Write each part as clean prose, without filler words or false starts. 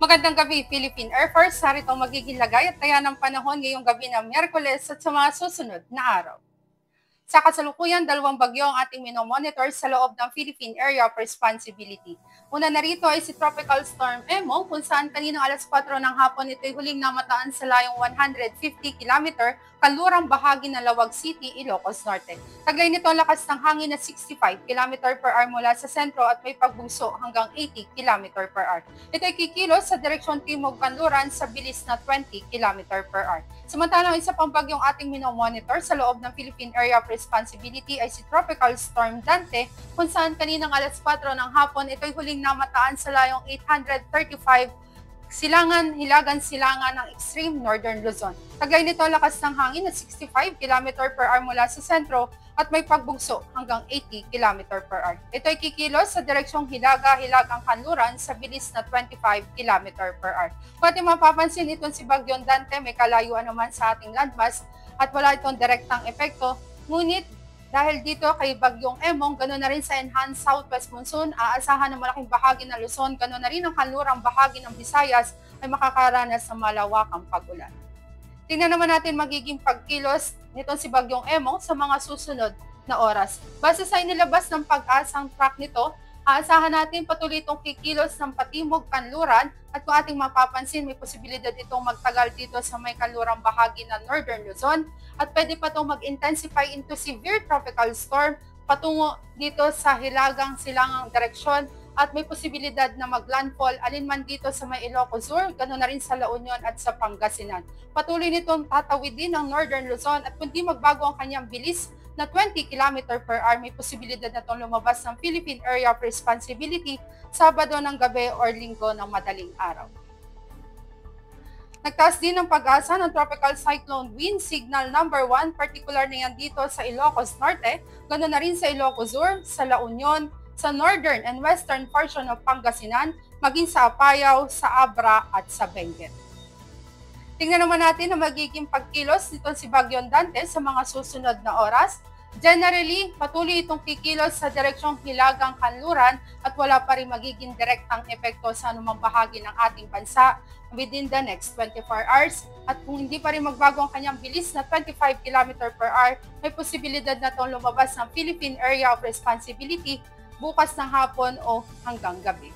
Magandang gabi, Philippine Air Force. Narito ang magiging lagay at taya ng panahon ngayong gabi ng Miyerkules at sa mga susunod na araw. Sa kasalukuyan, dalawang bagyo ang ating minomonitor sa loob ng Philippine Area of Responsibility. Una na rito ay si Tropical Storm Emo, kung saan kaninang alas 4 ng hapon ito'y huling namataan sa layong 150 km kanlurang bahagi ng Lawag City, Ilocos Norte. Taglay nito ang lakas ng hangin na 65 km/h mula sa sentro at may pagbugso hanggang 80 km/h. Ito'y kikilos sa direksyon timog kanluran sa bilis na 20 km/h. Samantalang isa pang bagyong ating minomonitor sa loob ng Philippine Area of Responsibility ay si Tropical Storm Dante, kung saan kaninang alas 4 ng hapon ito'y huling namataan sa layong 835 hilagan-silangan ng extreme northern Luzon. Taglay nito ang lakas ng hangin na 65 km/h mula sa sentro at may pagbugso hanggang 80 km/h. Ito ay kikilos sa direksyong hilaga-hilagang kanluran sa bilis na 25 km/h. Kung ating mapapansin, itong si Bagyong Dante may kalayuan naman sa ating landmass at wala itong direktang epekto. Ngunit dahil dito kay Bagyong Emong, ganoon na rin sa enhanced southwest monsoon, aasahan ng malaking bahagi ng Luzon, ganoon na rin ang kanlurang bahagi ng Visayas ay makakaranas ng malawakang pag-ulan. Tingnan naman natin magiging pagkilos nitong si Bagyong Emong sa mga susunod na oras. Base sa inilabas ng pag-asang track nito, aasahan natin patuloy itong kikilos ng patimog kanluran at kung ating mapapansin, may posibilidad itong magtagal dito sa may kanlurang bahagi ng Northern Luzon at pwede pa itong mag-intensify into severe tropical storm patungo dito sa hilagang silangang direksyon at may posibilidad na mag-landfall alinman dito sa may Ilocos Sur, ganoon na rin sa La Union at sa Pangasinan. Patuloy nitong tatawidin ang Northern Luzon at kundi magbago ang kanyang bilis na 20 km/h, may posibilidad na itong lumabas ng Philippine Area of Responsibility Sabado ng gabi o Linggo ng madaling araw. Nagtaas din ng pag-asa ng Tropical Cyclone Wind Signal number 1, particular na yan dito sa Ilocos Norte, ganoon na rin sa Ilocos Sur, sa La Union, sa northern and western portion of Pangasinan, maging sa Apayao, sa Abra at sa Benguet. Tingnan naman natin ang magiging pagkilos nitong si Bagyong Dante sa mga susunod na oras. Generally, patuloy itong kikilos sa direksyong hilagang kanluran at wala pa rin magiging direktang epekto sa anumang bahagi ng ating bansa within the next 24 hours. At kung hindi pa rin magbago ang kanyang bilis na 25 km/h, may posibilidad na itong lumabas ng Philippine Area of Responsibility bukas ng hapon o hanggang gabi.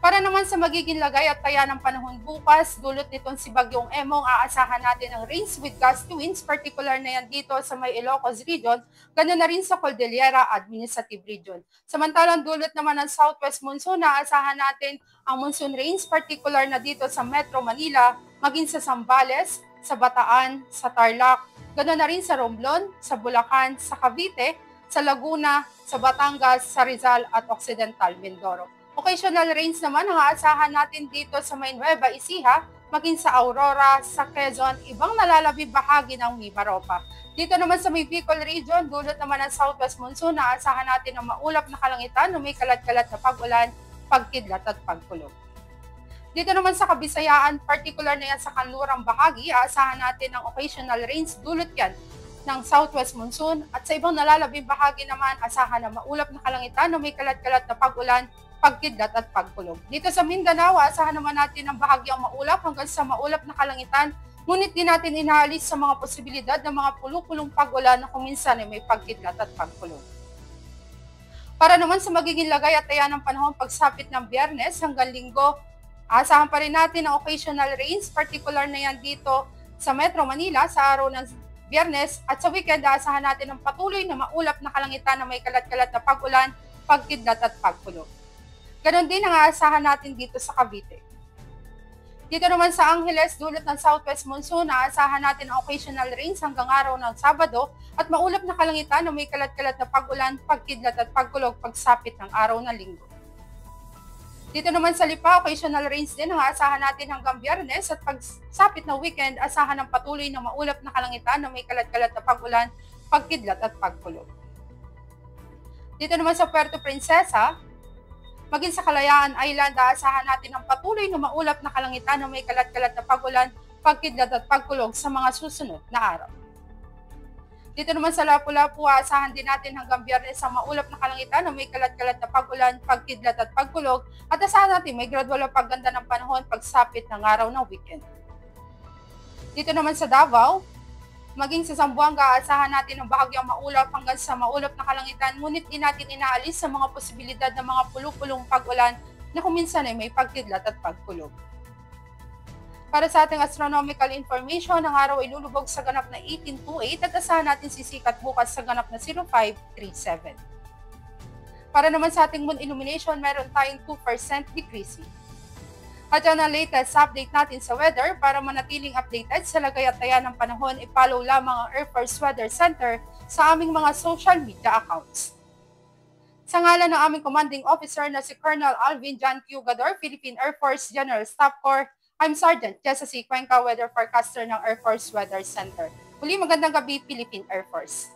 Para naman sa magiging lagay at taya ng panahon bukas, dulot nitong si Bagyong Emong, aasahan natin ang rains with gusty winds, particular na yan dito sa may Ilocos region, ganoon na rin sa Cordillera Administrative Region. Samantalang dulot naman ng southwest monsoon, aasahan natin ang monsoon rains, particular na dito sa Metro Manila, maging sa Zambales, sa Bataan, sa Tarlac, ganoon na rin sa Romblon, sa Bulacan, sa Cavite, sa Laguna, sa Batangas, sa Rizal at Occidental Mindoro. Occasional rains naman ang aasahan natin dito sa may Nueva Ecija, maging sa Aurora, sa Quezon, ibang nalalabing bahagi ng Mimaropa. Dito naman sa may Bicol region, dulot naman ng southwest monsoon, aasahan natin ang maulap na kalangitan na may kalat-kalat na pag-ulan, pagkidlat at pagkulog. Dito naman sa Kabisayaan, particular na yan sa kanlurang bahagi, aasahan natin ang occasional rains, dulot yan ng southwest monsoon at sa ibang nalalabing bahagi naman, asahan na maulap na kalangitan na may kalat-kalat na pag-ulan, pagkidlat at pagkulog. Dito sa Mindanao, asahan naman natin ang bahagyang maulap hanggang sa maulap na kalangitan, ngunit din natin inaalis sa mga posibilidad ng mga pulupulong pag-ulan na kuminsan ay may pagkidlat at pagkulog. Para naman sa magiging lagay at taya ng panahon pagsapit ng Biyernes hanggang Linggo, asahan pa rin natin ang occasional rains, particular na yan dito sa Metro Manila sa araw ng Biyernes at sa weekend, asahan natin ang patuloy na maulap na kalangitan na may kalat-kalat na pag-ulan, pagkidlat at pagkulog. Ganon din ang aasahan natin dito sa Cavite. Dito naman sa Angeles, dulot ng southwest monsoon, aasahan natin ang occasional rains hanggang araw ng Sabado at maulap na kalangitan na may kalat-kalat na pag-ulan, pagkidlat at pagkulog pagsapit ng araw ng Linggo. Dito naman sa Lipa, occasional rains din ang aasahan natin hanggang Biyernes at pagsapit ng weekend, asahan ng patuloy na maulap na kalangitan na may kalat-kalat na pag-ulan, pagkidlat at pagkulog. Dito naman sa Puerto Princesa, maging sa Kalayaan Island, aasahan natin ang patuloy na maulap na kalangitan na may kalat-kalat na pag-ulan, pagkidlat at pagkulog sa mga susunod na araw. Dito naman sa Lapu-Lapu, aasahan din natin hanggang Biyernes ang maulap na kalangitan na may kalat-kalat na pag-ulan, pagkidlat at pagkulog at asahan natin may gradual na pagganda ng panahon pagsapit ng araw ng weekend. Dito naman sa Davao, maging sa Zamboanga, aasahan natin ang bahagyang maulap hanggang sa maulap na kalangitan, ngunit di natin inaalis sa mga posibilidad ng mga pulupulong pag-ulan na kung minsan ay may pagkidlat at pagkulog. Para sa ating astronomical information, ang araw ay lulubog sa ganap na 1828 at asahan natin sisikat bukas sa ganap na 0537. Para naman sa ating moon illumination, meron tayong 2% decreasing. At yan ang latest update natin sa weather. Para manatiling updated sa lagay at taya ng panahon, i-follow lamang ang Air Force Weather Center sa aming mga social media accounts. Sa ngalan ng aming commanding officer na si Colonel Alvin John Cugador, Philippine Air Force General Staff Corps, I'm Sergeant Jessa C. Cuenca, Weather Forecaster ng Air Force Weather Center. Muli magandang gabi, Philippine Air Force.